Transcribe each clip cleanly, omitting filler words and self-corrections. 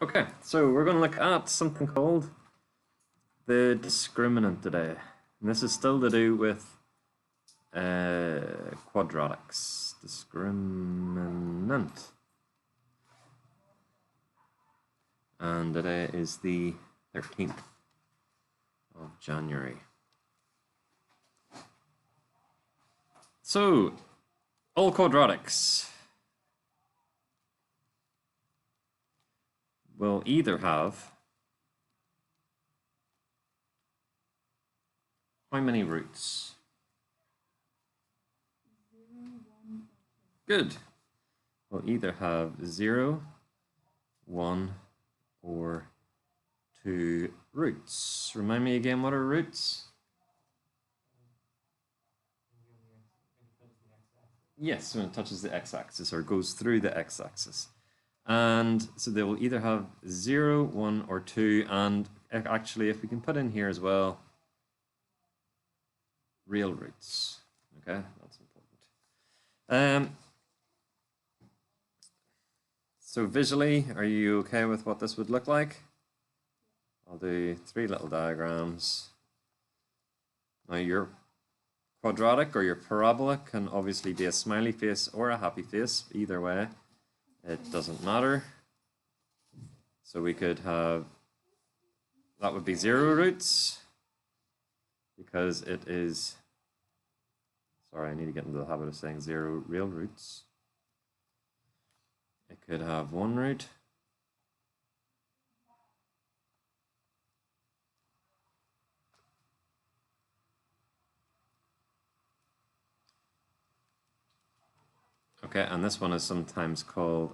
Okay, so we're going to look at something called the discriminant today. And this is still to do with quadratics. Discriminant. And today is the 13th of January. So, all quadratics will either have how many roots? 0, 1, Good. We'll either have 0, 1, or 2 roots. Remind me again, what are roots? Yes, when it touches the x-axis or goes through the x-axis. And so they will either have 0, 1, or 2. And actually, if we can put in here as well, real roots. Okay, that's important. So visually, are you okay with what this would look like? I'll do 3 little diagrams. Now your quadratic or your parabola can obviously be a smiley face or a happy face. Either way, it doesn't matter. So we could have, that would be 0 roots because it is, sorry, I need to get into the habit of saying 0 real roots. It could have 1 root. Okay, and this one is sometimes called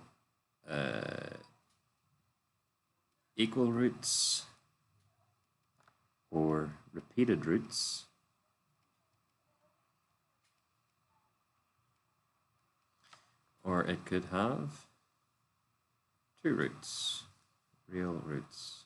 equal roots or repeated roots. Or it could have 2 roots, real roots.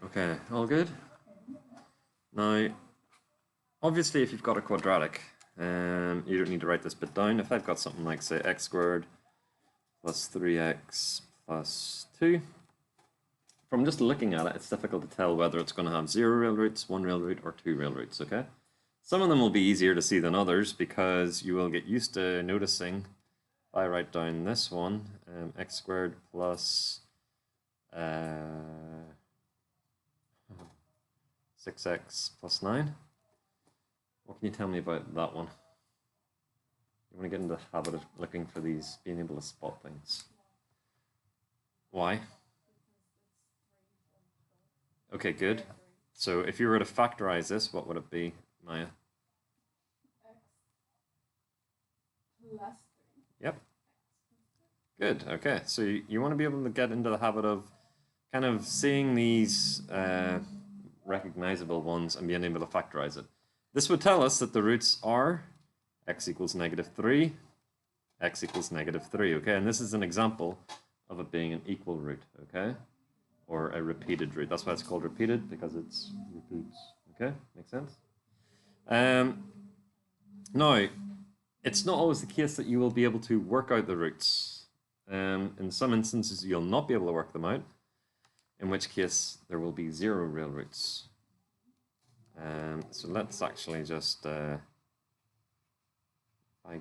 Okay, all good? Now, obviously if you've got a quadratic, you don't need to write this bit down. If I've got something like, say, x squared plus 3x plus 2, from just looking at it, it's difficult to tell whether it's going to have 0 real roots, 1 real root, or 2 real roots, okay? Some of them will be easier to see than others because you will get used to noticing, if I write down this one, x squared plus 6x plus 9. What can you tell me about that one? You want to get into the habit of looking for these, being able to spot things. Why? Okay, good. So if you were to factorize this, what would it be, Maya? x plus 3. Yep. Good, okay. So you want to be able to get into the habit of kind of seeing these recognizable ones and being able to factorize it. This would tell us that the roots are x equals -3, x equals -3, okay? And this is an example of it being an equal root, okay? Or a repeated root. That's why it's called repeated, because it's repeats, okay? Makes sense? Now, it's not always the case that you will be able to work out the roots. In some instances, you'll not be able to work them out, in which case there will be 0 real roots. So let's actually just, I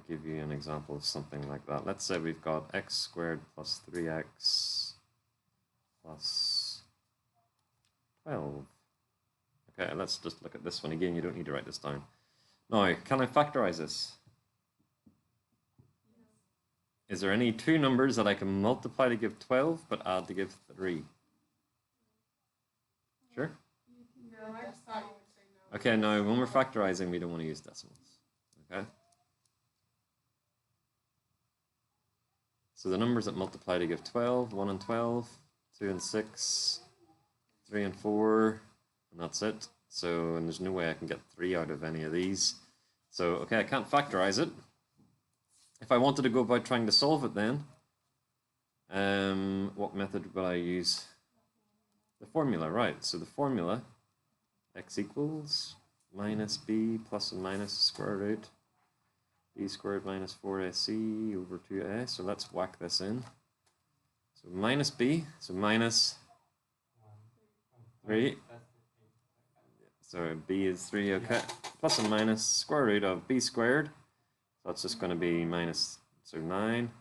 give you an example of something like that. Let's say we've got x squared plus 3x plus 12. Okay, let's just look at this one again. You don't need to write this down. Now, can I factorize this? is there any two numbers that I can multiply to give 12 but add to give 3? Sure? No, I just thought you would say no. Okay, now when we're factorizing, we don't want to use decimals. Okay? So the numbers that multiply to give 12, 1 and 12, 2 and 6, 3 and 4, and that's it. So, and there's no way I can get 3 out of any of these. So, okay, I can't factorize it. If I wanted to go about trying to solve it then, what method would I use? The formula, right. So the formula, x equals minus b plus and minus square root b squared minus 4ac over 2a. So let's whack this in. So minus b, so minus 3. So b is 3, okay. Plus and minus square root of b squared. So that's just going to be minus, so 9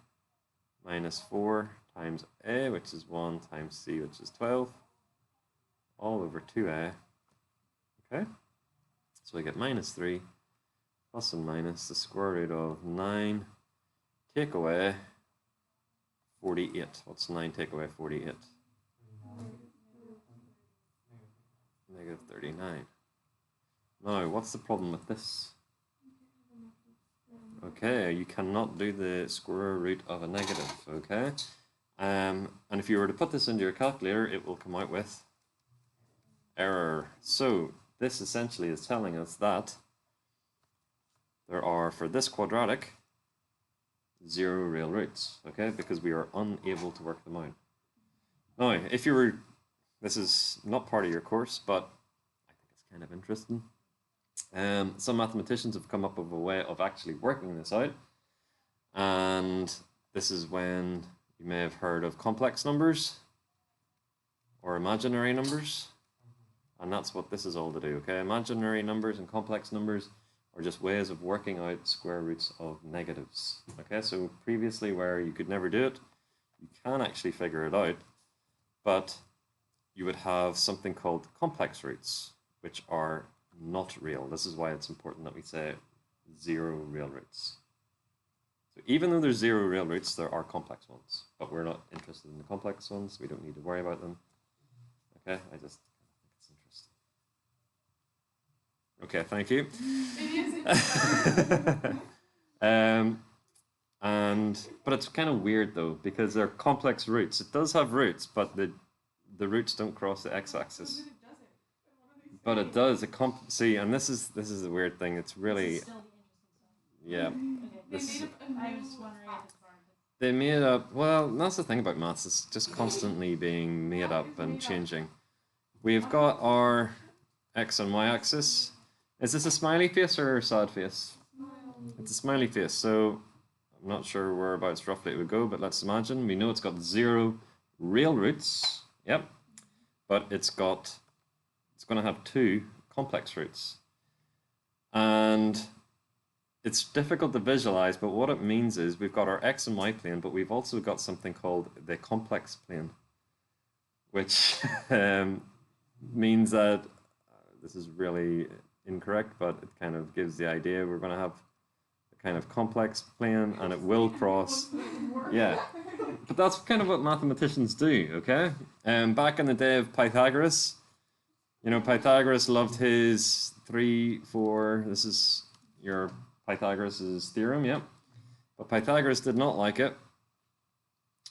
minus 4 times a, which is 1, times c, which is 12, all over 2a. Okay? So we get minus 3 plus and minus the square root of 9, take away 48. What's 9 take away 48? Negative 39. Now, what's the problem with this? Okay, you cannot do the square root of a negative, okay? And if you were to put this into your calculator, it will come out with error. So this essentially is telling us that there are, for this quadratic, 0 real roots, okay? Because we are unable to work them out. Now, if you were, this is not part of your course, but I think it's kind of interesting. Some mathematicians have come up with a way of actually working this out, and this is when you may have heard of complex numbers or imaginary numbers, and that's what this is all to do, okay? Imaginary numbers and complex numbers are just ways of working out square roots of negatives, okay? So previously, where you could never do it, you can actually figure it out, but you would have something called complex roots, which are not real. This is why it's important that we say 0 real roots. So even though there's 0 real roots, there are complex ones, but we're not interested in the complex ones. We don't need to worry about them. Okay, I just think it's interesting. Okay, thank you. It is. But it's kind of weird though, because they're complex roots. It does have roots, but the roots don't cross the x-axis. But it does. See, and this is the weird thing. It's really, yeah. This, I was wondering if it's part of it. they made up. Well, that's the thing about maths. It's just constantly being made up and changing. We've got our x and y axis. Is this a smiley face or a sad face? It's a smiley face. So I'm not sure whereabouts roughly it would go, but let's imagine. We know it's got 0 real roots. Yep. But it's going to have 2 complex roots. And it's difficult to visualize, but what it means is we've got our x and y plane, but we've also got something called the complex plane, which means that this is really incorrect, but it kind of gives the idea we're going to have a kind of complex plane, and it will cross. Yeah, but that's kind of what mathematicians do, okay? Back in the day of Pythagoras, you know, Pythagoras loved his 3, 4, this is your Pythagoras' theorem, yeah. But Pythagoras did not like it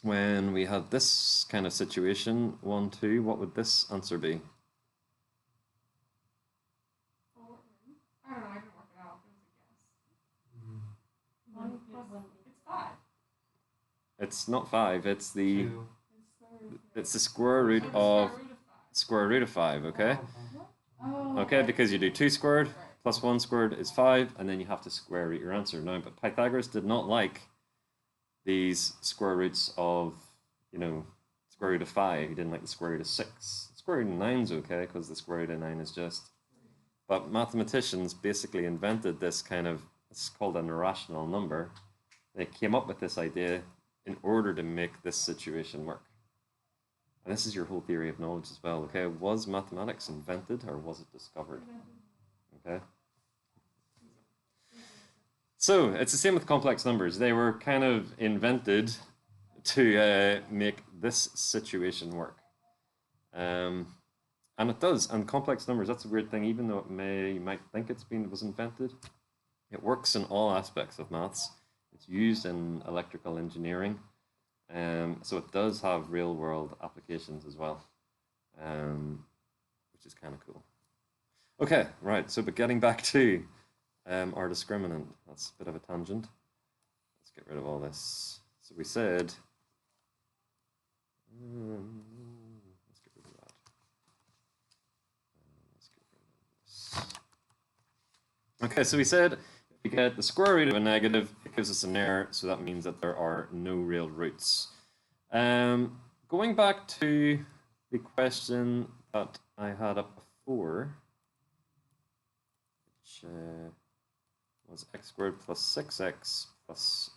when we had this kind of situation, 1, 2, what would this answer be? I don't know, I didn't work it out. It was a guess. It's 5. It's not 5, it's the Two. it's the square root of square root of 5, okay? Oh, Okay, because you do 2 squared Right. plus 1 squared is 5, and then you have to square root your answer. Now, but Pythagoras did not like these square roots of, you know, square root of 5. He didn't like the square root of 6. Square root of 9 is okay, because the square root of 9 is just. But mathematicians basically invented this kind of, it's called an irrational number. They came up with this idea in order to make this situation work. And this is your whole theory of knowledge as well, okay? Was mathematics invented or was it discovered? Okay? So it's the same with complex numbers. They were kind of invented to make this situation work. And it does. And complex numbers, that's a weird thing, even though you might think was invented, it works in all aspects of maths. It's used in electrical engineering. So it does have real world applications as well, which is kind of cool. Okay, right, so but getting back to our discriminant, that's a bit of a tangent. Let's get rid of all this. So we said, let's get rid of that. Let's get rid of this. Okay, so we said if we get the square root of a negative, it gives us an error, so that means that there are no real roots. Going back to the question that I had up before, which was x squared plus 6x plus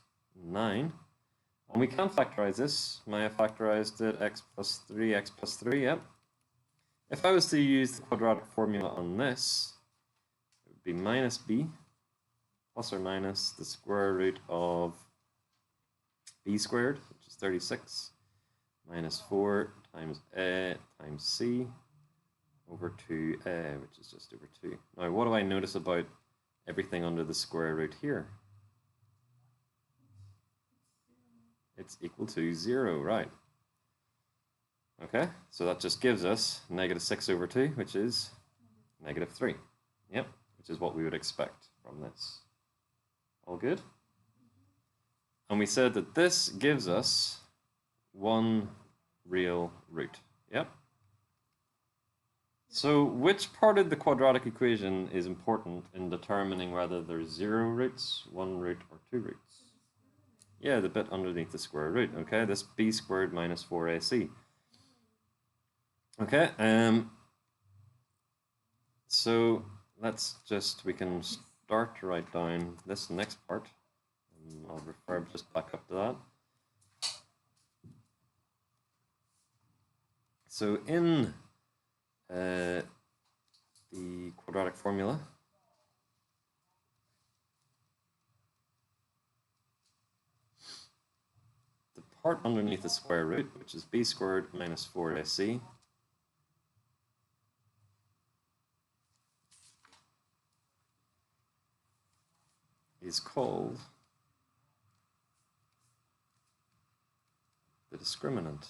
9. And we can factorize this. Maya factorized it, x plus 3, yep. If I was to use the quadratic formula on this, it would be minus b plus or minus the square root of b squared, which is 36, minus 4 times a times c over 2a, which is just over 2. Now, what do I notice about everything under the square root here? It's equal to 0, right? Okay, so that just gives us negative 6 over 2, which is negative 3. Yep, which is what we would expect from this. All good? And we said that this gives us one real root. Yep. So which part of the quadratic equation is important in determining whether there's 0 roots, 1 root, or 2 roots? Yeah, the bit underneath the square root, okay? This b squared minus 4ac. Okay, so we can start to write down this next part. I'll refer just back up to that. So in the quadratic formula, the part underneath the square root, which is b squared minus 4ac, is called the discriminant.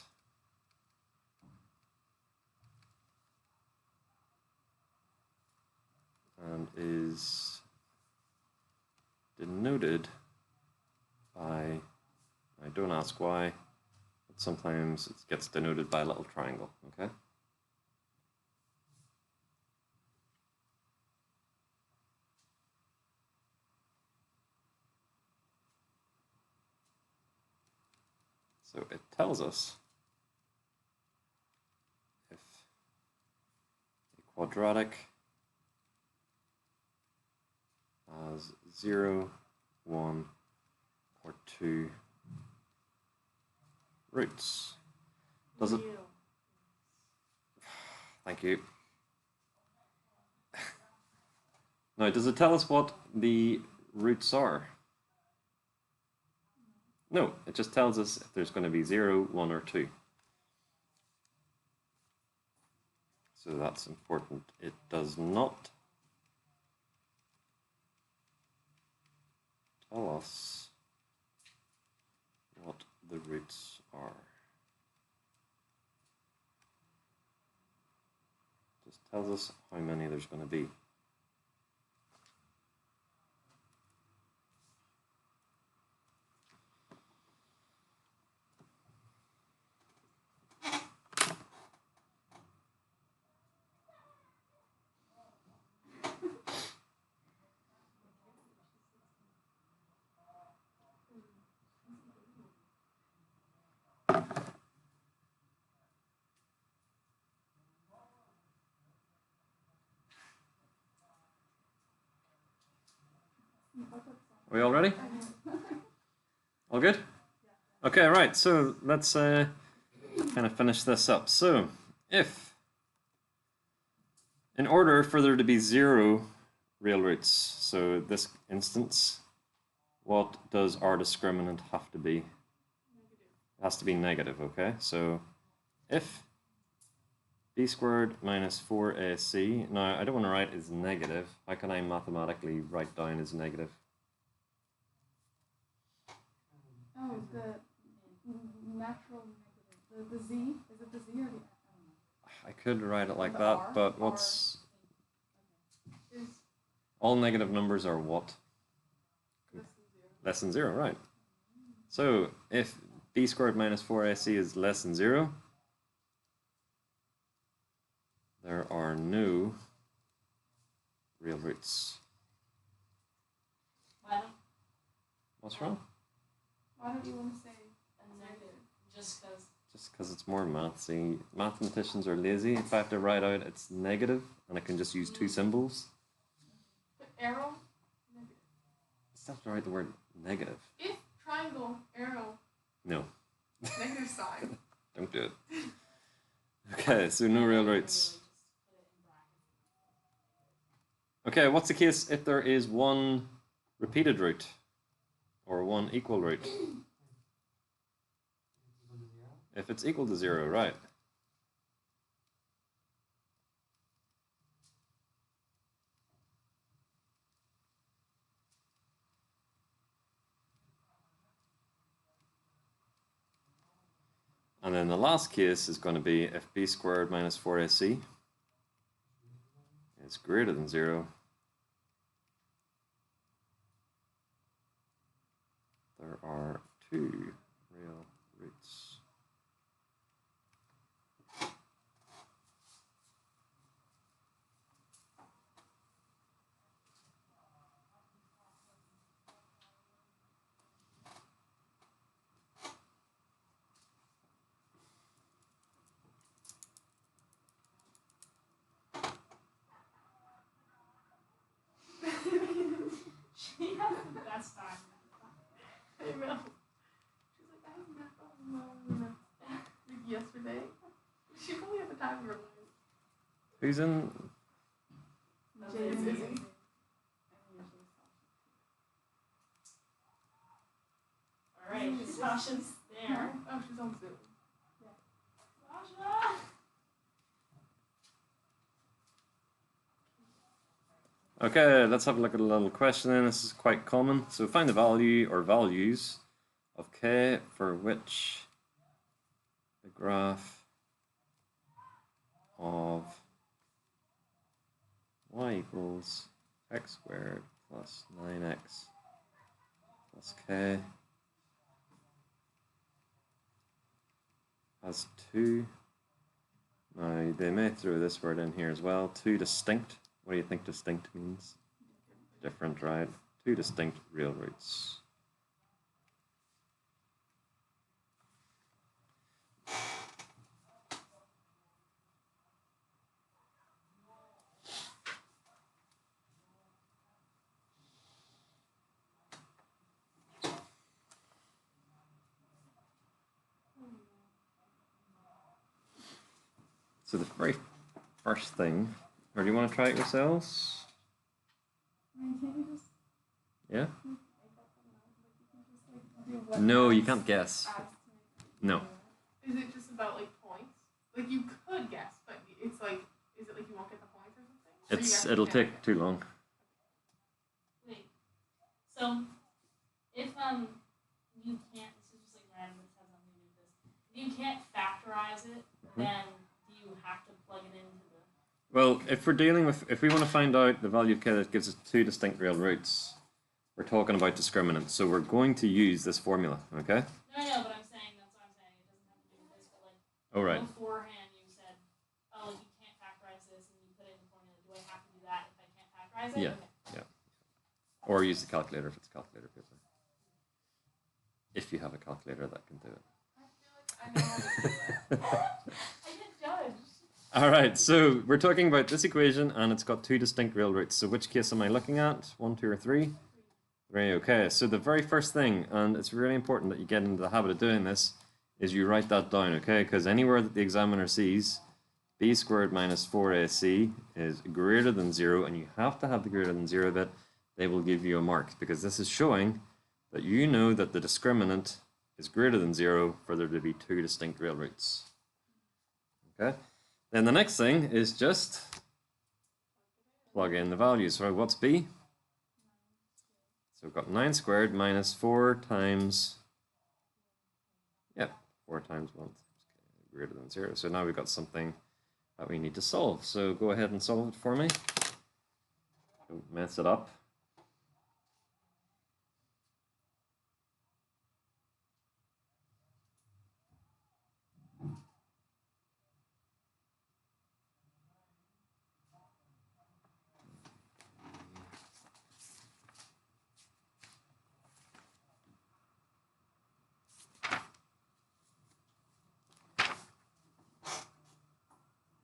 And is denoted by, I don't ask why, but sometimes it gets denoted by a little triangle, okay? So it tells us if a quadratic has 0, 1, or 2 roots. Does it? Thank you. Now, does it tell us what the roots are? No, it just tells us if there's going to be 0, 1, or 2. So that's important. It does not tell us what the roots are. It just tells us how many there's going to be. Are we all ready? All good? Okay, right, so let's kind of finish this up. So, if, in order for there to be 0 real roots, so this instance, what does our discriminant have to be? It has to be negative, okay? So if b squared minus 4ac, now I don't want to write as negative. How can I mathematically write down as negative? Oh, the natural negative. The z? Is it the z or the? I could write it like The that, R, but what's... Is All negative numbers are what? less than 0. Less than 0, right. So if b squared minus 4ac is less than 0, there are no real roots. Why don't, What's wrong? Why don't you want to say a negative? Just because. Just because it's more mathsy. Mathematicians are lazy. If I have to write out it's negative, and I can just use two symbols, put arrow negative? I still have to write the word negative. If triangle arrow No, negative sign. don't do it. Okay, so no real roots. Okay, what's the case if there is one repeated root or one equal root? If it's equal to 0, right. And then the last case is going to be if b squared minus 4ac is greater than 0, there are two real roots. She has the best time. I know. She's like, I have math on like yesterday. She probably had the time of her life. Who's in? Jay's Izzy. Alright, Sasha's there. Oh, she's on Zoom. Sasha! Okay, let's have a look at a little question then. This is quite common. So find the value or values of k for which the graph of y equals x squared plus 9x plus k has two. Now they may throw this word in here as well. Two distinct. What do you think distinct means? Different, right? Two distinct real roots. So the very first thing, or do you want to try it yourselves? I mean, can't you just Yeah? make up something else? Like, you can just like do what No, you adds- can't guess. adds to make it. No. Is it just about like points? Like you could guess, but it's like, is it like you won't get the points or something? Or you actually It'll can't take too long. Wait. So, if you can't, this is just like random, this has nothing to do with this. If you can't factorize it, then do you have to plug it into the. Well, if we want to find out the value of k that gives us two distinct real roots, we're talking about discriminant. So we're going to use this formula, okay? No, I know, but I'm saying, that's what I'm saying. It doesn't have to do with this, but like. Oh, right. Beforehand, you said, oh, like you can't factorize this, and you put it in the formula. Do I have to do that if I can't factorize it? Yeah. Okay. Or use the calculator if it's a calculator paper. If you have a calculator that can do it. I feel like I know how to do that. I get judged. All right, so we're talking about this equation, and it's got two distinct real roots. So which case am I looking at? 1, 2, or 3? 3, okay. So the very first thing, and it's really important that you get into the habit of doing this, is you write that down, okay? Because anywhere that the examiner sees b squared minus 4ac is greater than 0, and you have to have the greater than 0 bit, they will give you a mark, because this is showing that you know that the discriminant is greater than 0 for there to be two distinct real roots. Okay? Then the next thing is just plug in the values. Right, what's b? So we've got 9 squared minus 4 times, 4 times 1 greater than 0. So now we've got something that we need to solve. So go ahead and solve it for me. Don't mess it up.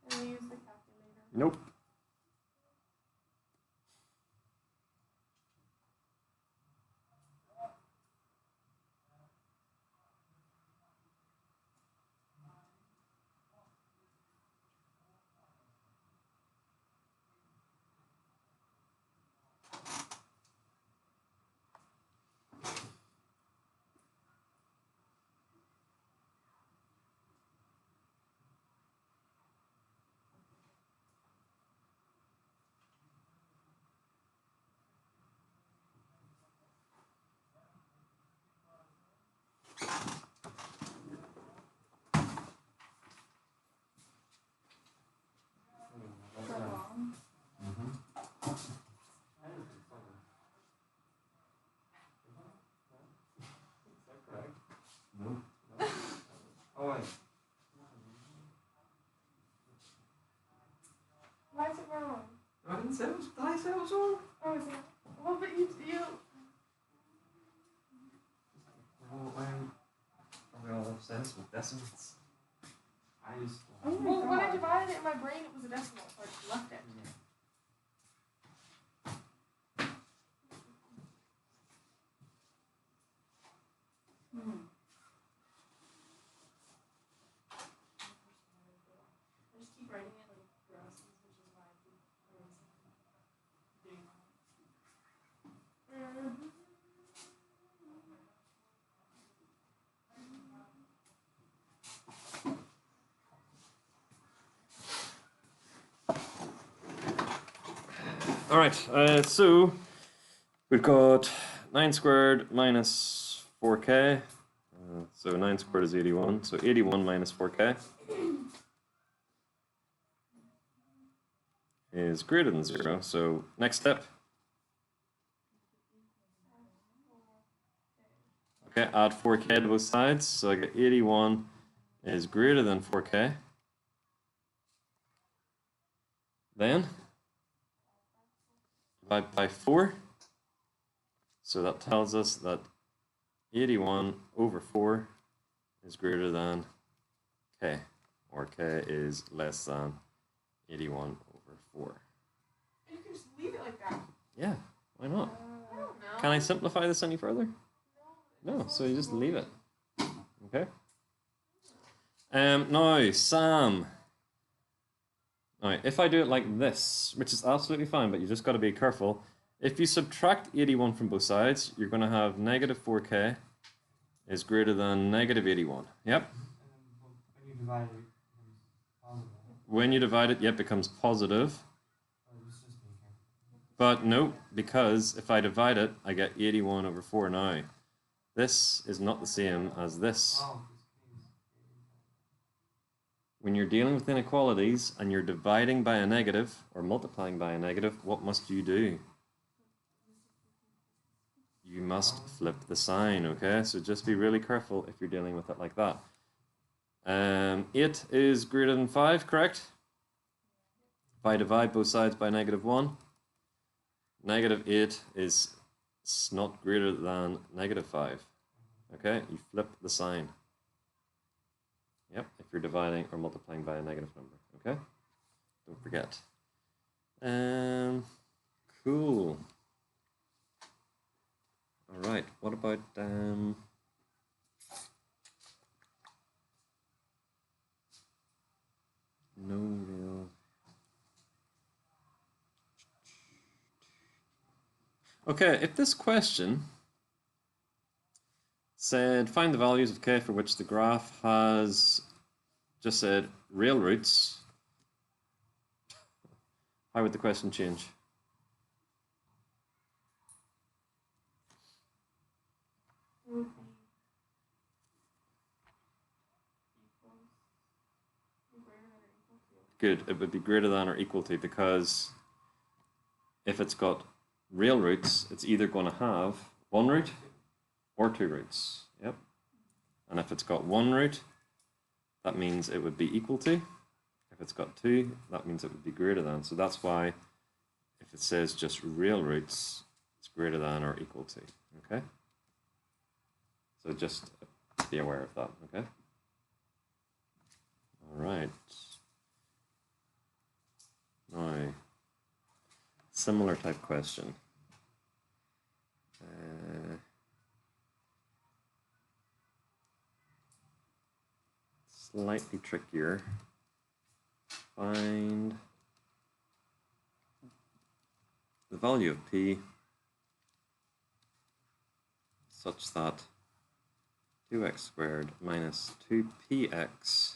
Can we use the calculator? Nope. Why is it wrong? I didn't say it was, did I say it was wrong? Oh, is it? Well, but you. Oh, I'm all obsessed with decimals. I used to. Oh well, when I divided it in my brain, it was a decimal, so I just left it. I just keep writing it like grosses, which is why I keep doing that. All right, so we've got 9 squared minus 4k. So 9 squared is 81. So 81 minus 4k is greater than 0. So next step. Okay, add 4k to both sides. So I get 81 is greater than 4k. Then divide by 4. So that tells us that 81 over 4 is greater than k, or k is less than 81 over 4. You can just leave it like that. Yeah, why not? I don't know. Can I simplify this any further? No, so you just leave it. Okay. Now, Sam. Now, if I do it like this, which is absolutely fine, but you just got to be careful. If you subtract 81 from both sides, you're going to have negative 4k is greater than negative 81. Yep. When you divide it, it becomes positive. When you divide it, yep, it becomes positive. It's just being careful. But no, because if I divide it, I get 81 over 4 now. This is not the same as this. Oh, this case. When you're dealing with inequalities and you're dividing by a negative or multiplying by a negative, what must you do? You must flip the sign, okay? So just be really careful if you're dealing with it like that. 8 is greater than 5, correct? If I divide both sides by negative 1, negative 8 is not greater than negative 5. Okay, you flip the sign. Yep, if you're dividing or multiplying by a negative number, okay? Don't forget. Cool. All right, what about no real. Okay, if this question said find the values of k for which the graph has just said real roots, how would the question change? It would be Good, it would be greater than or equal to, because if it's got real roots, it's either going to have one root or two roots. Yep. And if it's got one root, that means it would be equal to. If it's got two, that means it would be greater than. So that's why if it says just real roots, it's greater than or equal to. Okay? So just be aware of that. Okay? All right. Now, similar type question. Slightly trickier. Find the value of p such that 2x squared minus 2px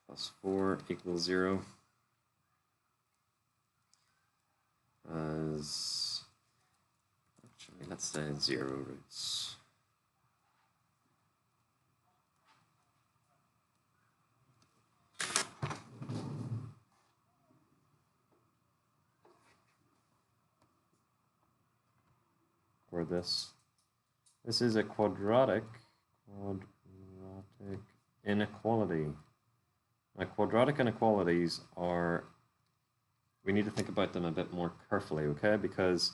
plus 4 equals 0 as, actually, let's say 0 roots. For this is a quadratic inequality. Now, quadratic inequalities are, we need to think about them a bit more carefully, okay? Because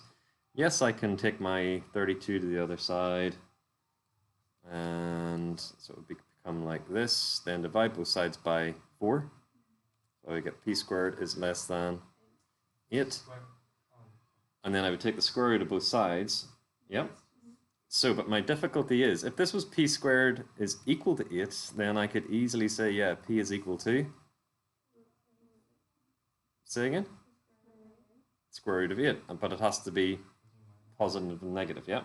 yes, I can take my 32 to the other side, and so it would become like this, then divide both sides by 4. So I get p squared is less than 8. And then I would take the square root of both sides. Yep. So, but my difficulty is, if this was p squared is equal to 8, then I could easily say, yeah, p is equal to, say again? Square root of 8, but it has to be positive and negative, yeah?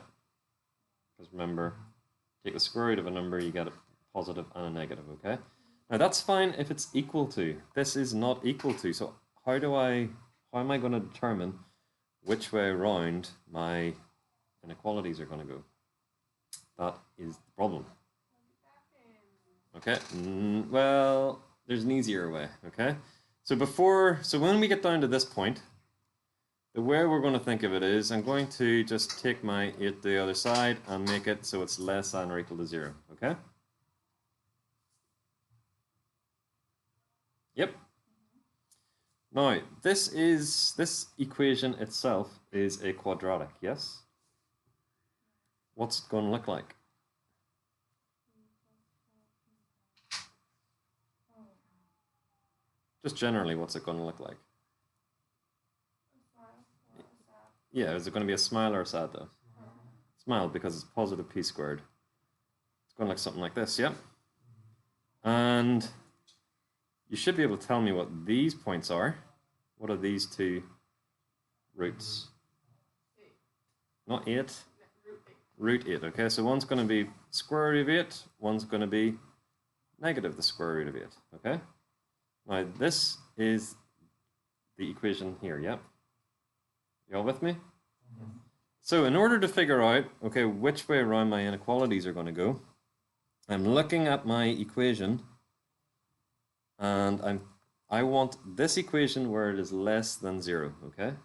Because remember, take the square root of a number, you get a positive and a negative, okay? Now that's fine if it's equal to. This is not equal to, so how am I going to determine which way around my inequalities are going to go? That is the problem. Okay, well, there's an easier way, okay? So when we get down to this point, the way we're going to think of it is I'm going to just take my 8 to the other side and make it so it's less than or equal to 0, okay? Yep. Now, this equation itself is a quadratic, yes? What's it going to look like? Just generally, what's it going to look like? Yeah, is it going to be a smile or a sad though? Smile, because it's positive p squared. It's going to look something like this, yeah? And you should be able to tell me what these points are. What are these two roots? 8. Not 8. Root 8. Root 8, okay? So one's going to be square root of 8, one's going to be negative the square root of 8, okay? Now this is the equation here, yeah? You all with me? So in order to figure out, okay, which way around my inequalities are going to go, I'm looking at my equation, and I want this equation where it is less than 0, okay?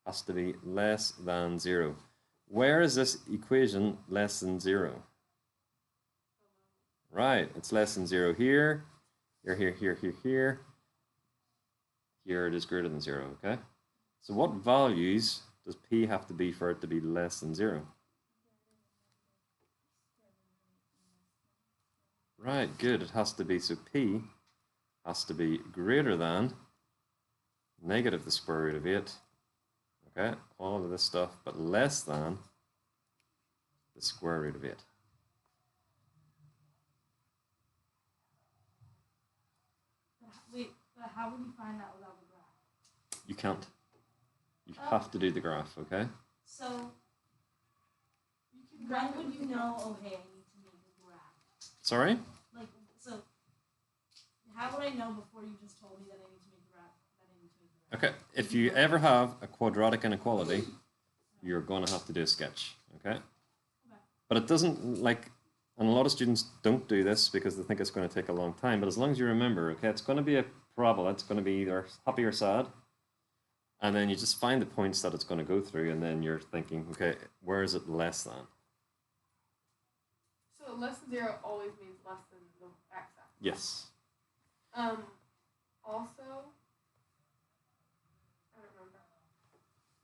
Has to be less than 0. Where is this equation less than 0? Right, it's less than 0 here, here. Here it is greater than 0, okay? So what values does p have to be for it to be less than 0? Right, good. It has to be, so p has to be greater than negative the square root of 8. Okay, all of this stuff, but less than the square root of 8. Wait, but how would you find that without the graph? You can't. You have to do the graph, okay? So You When would you know, oh hey, I need to make a graph? Sorry? Like, so, how would I know before you just told me that I need to make a graph, that I need to make a graph? Okay, if you ever have a quadratic inequality, you're going to have to do a sketch, okay? But it doesn't, like, and a lot of students don't do this because they think it's going to take a long time, but as long as you remember, okay, it's going to be a parabola, it's going to be either happy or sad, and then you just find the points that it's going to go through, and then you're thinking, okay, where is it less than? So less than 0 always means less than the x-axis. Yes. Also, I don't remember.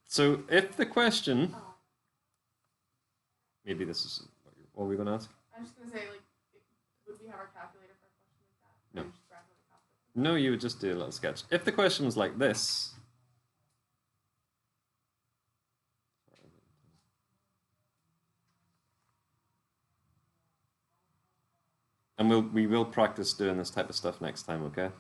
So if the question, Oh, maybe this is what we're going to ask? I'm just gonna say, like, would we have our calculator for a question like that? No. Or you just grab it on the calculator? No, you would just do a little sketch. If the question was like this, and we will practice doing this type of stuff next time, okay?